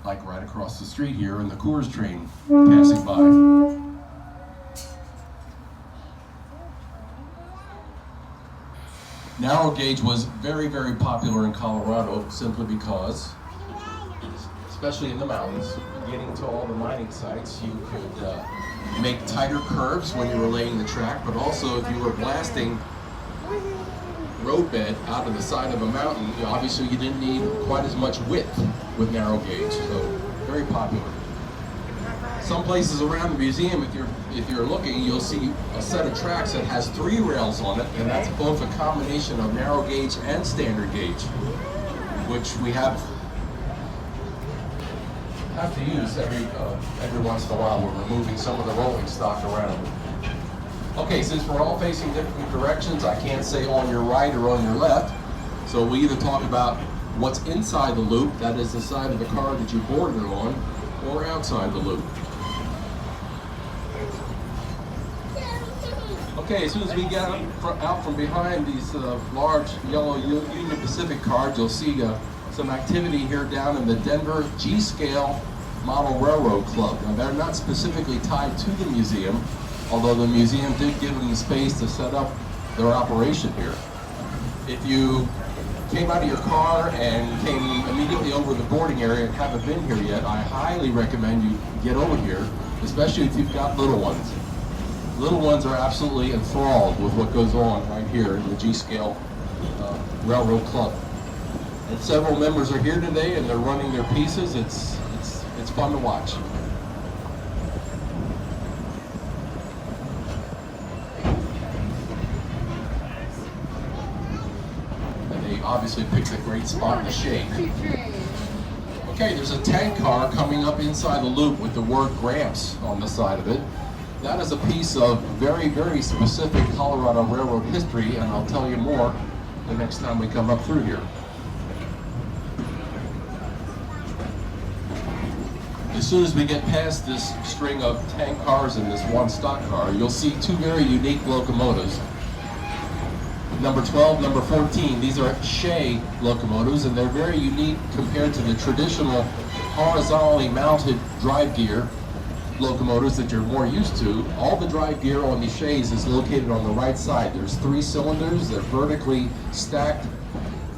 like right across the street here, and the Coors train passing by. Narrow gauge was very, very popular in Colorado simply because, especially in the mountains, getting to all the mining sites, you could make tighter curves when you were laying the track, but also if you were blasting roadbed out of the side of a mountain, obviously you didn't need quite as much width with narrow gauge, so very popular. Some places around the museum, if you're looking, you'll see a set of tracks that has 3 rails on it, and that's both a combination of narrow gauge and standard gauge, which we have to use every once in a while. We're removing some of the rolling stock around. Okay, since we're all facing different directions, I can't say on your right or on your left, so we either talk about what's inside the loop, that is the side of the car that you boarded on, or outside the loop. Okay, as soon as we get out from behind these large yellow Union Pacific cards, you'll see some activity here down in the Denver G-Scale Model Railroad Club. Now, they're not specifically tied to the museum, although the museum did give them the space to set up their operation here. If you came out of your car and came immediately over the boarding area and haven't been here yet, I highly recommend you get over here, especially if you've got little ones. Little ones are absolutely enthralled with what goes on right here in the G-Scale Railroad Club. And several members are here today, and they're running their pieces. It's fun to watch. And they obviously picked a great spot in the shade. Okay, there's a tank car coming up inside the loop with the word Gramps on the side of it. That is a piece of very, very specific Colorado Railroad history, and I'll tell you more the next time we come up through here. As soon as we get past this string of tank cars and this one stock car, you'll see 2 very unique locomotives. Number 12, number 14, these are Shea locomotives, and they're very unique compared to the traditional horizontally mounted drive gear locomotives that you're more used to. All the drive gear on these Shays is located on the right side. There's 3 cylinders, they're vertically stacked.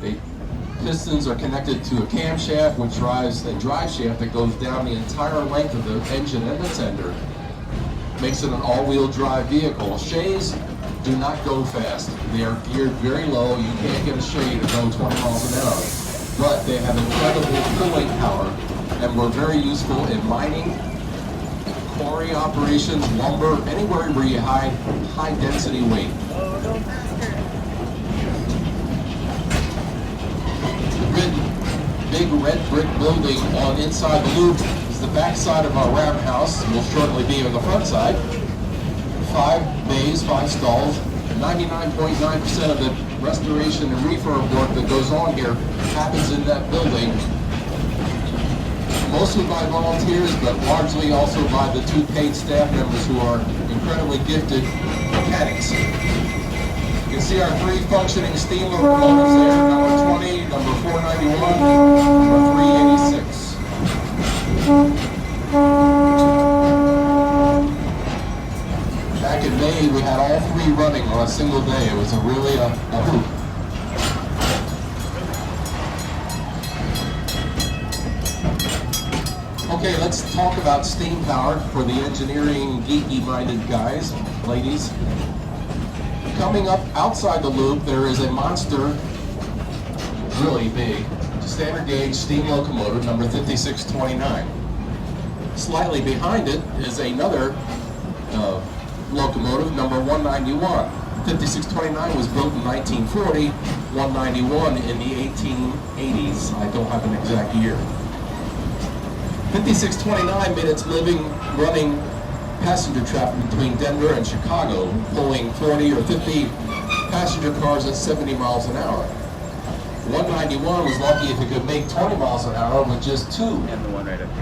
The pistons are connected to a camshaft which drives a drive shaft that goes down the entire length of the engine and the tender. Makes it an all-wheel drive vehicle. Shays do not go fast. They are geared very low. You can't get a Shay to go 20 miles an hour. But they have incredible pulling power and were very useful in mining, quarry operations, lumber, anywhere where you hide high density weight. The big red brick building on inside the loop is the back side of our roundhouse. Will shortly be on the front side. 5 bays, 5 stalls. 99.9% of the restoration and refurb work that goes on here happens in that building. Mostly by volunteers, but largely also by the 2 paid staff members who are incredibly gifted mechanics. You can see our 3 functioning steam locomotives there, number 20, number 491, number 386. Back in May, we had all 3 running on a single day. It was really a hoot. Okay, let's talk about steam power for the engineering geeky-minded guys, ladies. Coming up outside the loop, there is a monster, really big, standard gauge steam locomotive, number 5629. Slightly behind it is another locomotive, number 191. 5629 was built in 1940, 191 in the 1880s. I don't have an exact year. 5629 made its living running passenger traffic between Denver and Chicago, pulling 40 or 50 passenger cars at 70 miles an hour. 191 was lucky if it could make 20 miles an hour with just 2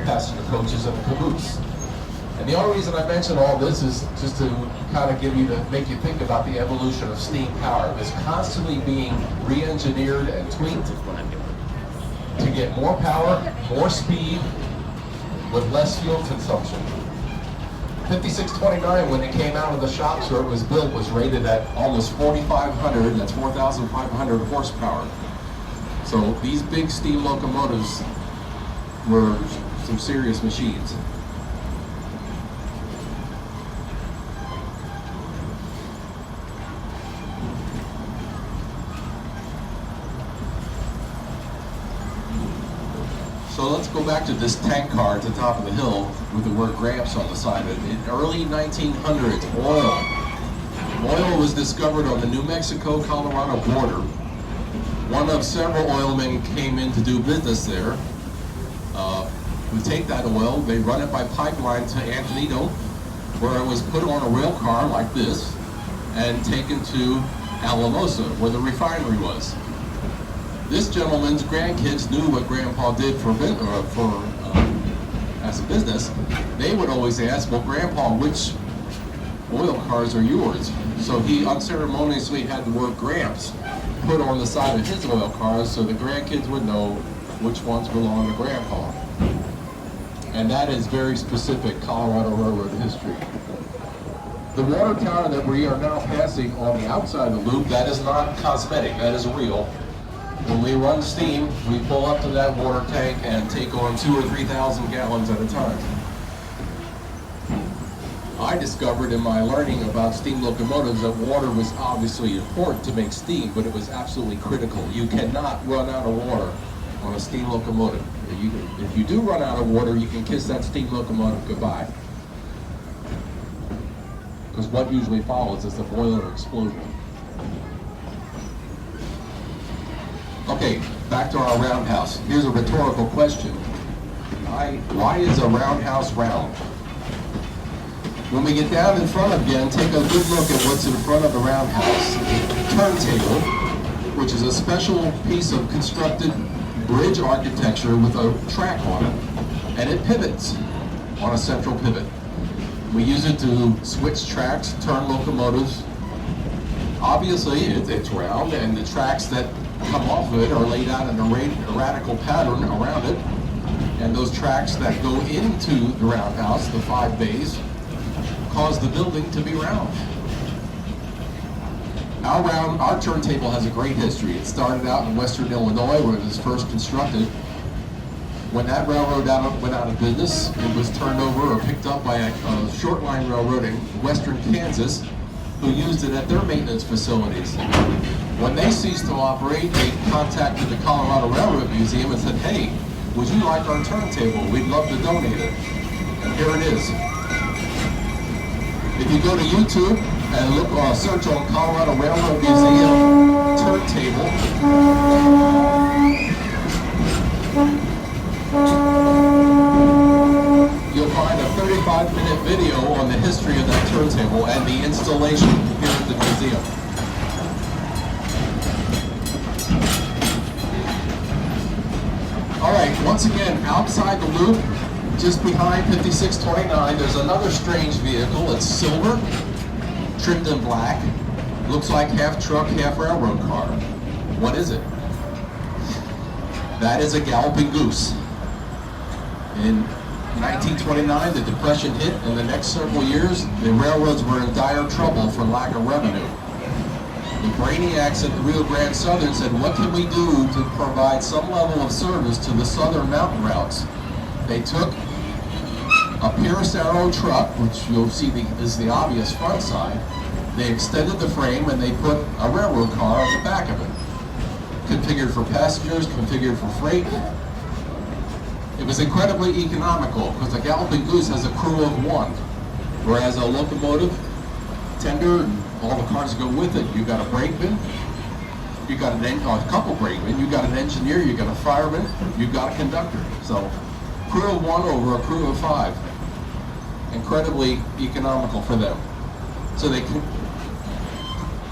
passenger coaches and a caboose. And the only reason I mention all this is just to kind of make you think about the evolution of steam power. It's constantly being re-engineered and tweaked to get more power, more speed, with less fuel consumption. 5629, when it came out of the shops where it was built, was rated at almost 4,500, that's 4,500 horsepower. So these big steam locomotives were some serious machines. So let's go back to this tank car at the top of the hill with the word Gramps on the side of it. In early 1900s, oil. Oil was discovered on the New Mexico-Colorado border. One of several oilmen came in to do business there. We take that oil, they run it by pipeline to Antonito, where it was put on a rail car like this and taken to Alamosa, where the refinery was. This gentleman's grandkids knew what Grandpa did as a business. They would always ask, well, Grandpa, which oil cars are yours? So he unceremoniously had the word Gramps put on the side of his oil cars so the grandkids would know which ones belong to Grandpa. And that is very specific Colorado Railroad history. The water tower that we are now passing on the outside of the loop, that is not cosmetic, that is real. When we run steam, we pull up to that water tank and take on 2,000 or 3,000 gallons at a time. I discovered in my learning about steam locomotives that water was obviously important to make steam, but it was absolutely critical. You cannot run out of water on a steam locomotive. If you do run out of water, you can kiss that steam locomotive goodbye. Because what usually follows is a boiler explosion. Okay, back to our roundhouse. Here's a rhetorical question. Why is a roundhouse round? When we get down in front again, take a good look at what's in front of the roundhouse. Turntable, which is a special piece of constructed bridge architecture with a track on it. And it pivots on a central pivot. We use it to switch tracks, turn locomotives. Obviously, it's round, and the tracks that come off of it are laid out in a radical pattern around it. And those tracks that go into the roundhouse, the 5 bays, cause the building to be round. Our turntable has a great history. It started out in Western Illinois, where it was first constructed. When that railroad went out of business, it was turned over or picked up by a short line railroad in western Kansas, who used it at their maintenance facilities. When they ceased to operate, they contacted the Colorado Railroad Museum and said, hey, would you like our turntable? We'd love to donate it. And here it is. If you go to YouTube and look search on Colorado Railroad Museum turntable, you'll find a 35-minute video on the history of that turntable and the installation here at the museum. All right, once again, outside the loop, just behind 5629, there's another strange vehicle. It's silver, trimmed in black, looks like half truck, half railroad car. What is it? That is a galloping goose. In 1929, the Depression hit, and the next several years, the railroads were in dire trouble for lack of revenue. The brainiacs at the Rio Grande Southern said, what can we do to provide some level of service to the southern mountain routes? They took a Pierce Arrow truck, which you'll see is the obvious front side. They extended the frame and they put a railroad car on the back of it. Configured for passengers, configured for freight. It was incredibly economical because a galloping goose has a crew of 1, whereas a locomotive, tender, and all the cars that go with it, you've got a brakeman, you've got a couple brakemen, you've got an engineer, you've got a fireman, you've got a conductor. So crew of 1 over a crew of 5. Incredibly economical for them. So they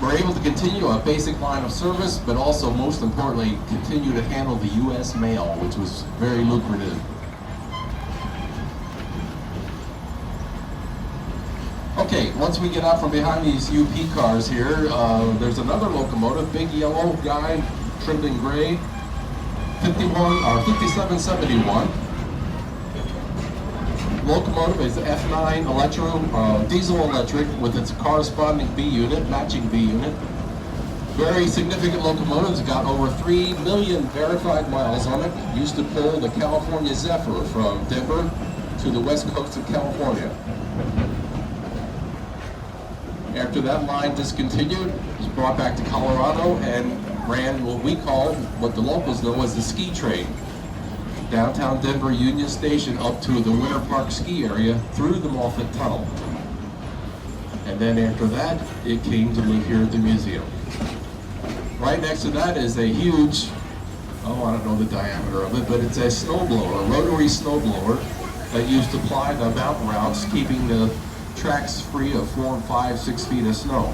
were able to continue a basic line of service, but also, most importantly, continue to handle the U.S. mail, which was very lucrative. Okay, once we get out from behind these UP cars here, there's another locomotive, big yellow guy, trimmed in gray, 5771. locomotive is F9 diesel electric with its corresponding B unit, matching B unit. Very significant locomotives, got over 3 million verified miles on it. Used to pull the California Zephyr from Denver to the west coast of California. After that line discontinued, it was brought back to Colorado and ran what the locals know as the ski train. Downtown Denver Union Station up to the Winter Park ski area through the Moffett Tunnel. And then after that, it came to live here at the museum. Right next to that is a huge, I don't know the diameter of it, but it's a snowblower, a rotary snowblower that used to ply the mountain routes, keeping the tracks free of 4 and 5, 6 feet of snow.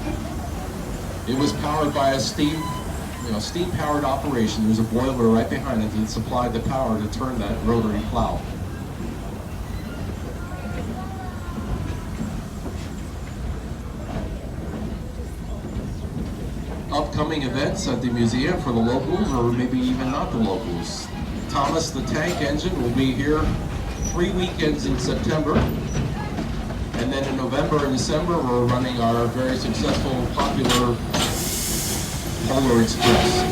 It was powered by a steam-powered operation. There's a boiler right behind it that supplied the power to turn that rotary plow. Upcoming events at the museum for the locals, or maybe even not the locals. Thomas the Tank Engine will be here 3 weekends in September. And then in November and December, we're running our very successful, popular Polar Express.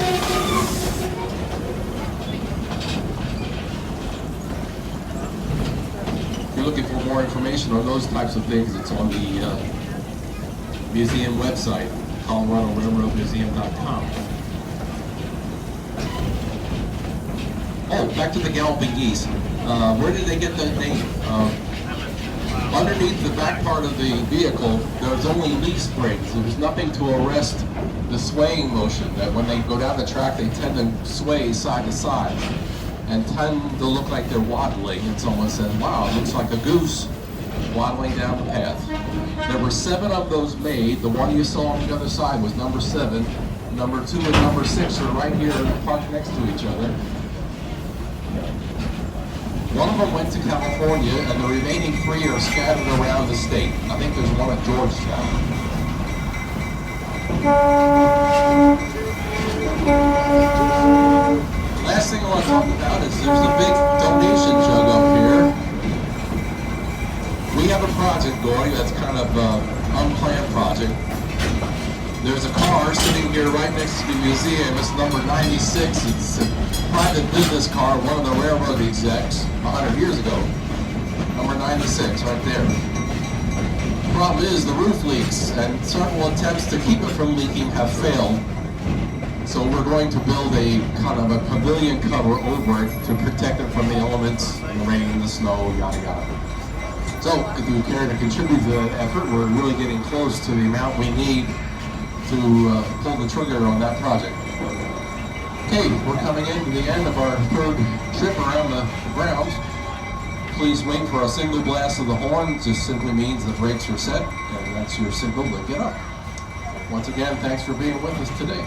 If you're looking for more information on those types of things, it's on the museum website, ColoradoRailroadMuseum.com. Oh, back to the galloping geese. Where did they get that name? Underneath the back part of the vehicle, there's only leaf springs. There was nothing to arrest the swaying motion, that when they go down the track, they tend to sway side to side and tend to look like they're waddling. And someone said, wow, it looks like a goose waddling down the path. There were 7 of those made. The one you saw on the other side was number 7. Number 2 and number 6 are right here parked next to each other. One of them went to California, and the remaining 3 are scattered around the state. I think there's one at Georgetown. Last thing I want to talk about is there's a big donation jug up here. We have a project going that's kind of an unplanned project. There's a car sitting here right next to the museum. It's number 96. It's a private business car, one of the railroad execs 100 years ago. Number 96, right there. The problem is the roof leaks, and several attempts to keep it from leaking have failed. So we're going to build a kind of a pavilion cover over it to protect it from the elements, the rain and the snow, yada yada. So if you care to contribute to that effort, we're really getting close to the amount we need to pull the trigger on that project. Okay, we're coming into the end of our 3rd trip around the grounds. Please wait for a single blast of the horn. It just simply means the brakes are set, and that's your signal to get up. Once again, thanks for being with us today.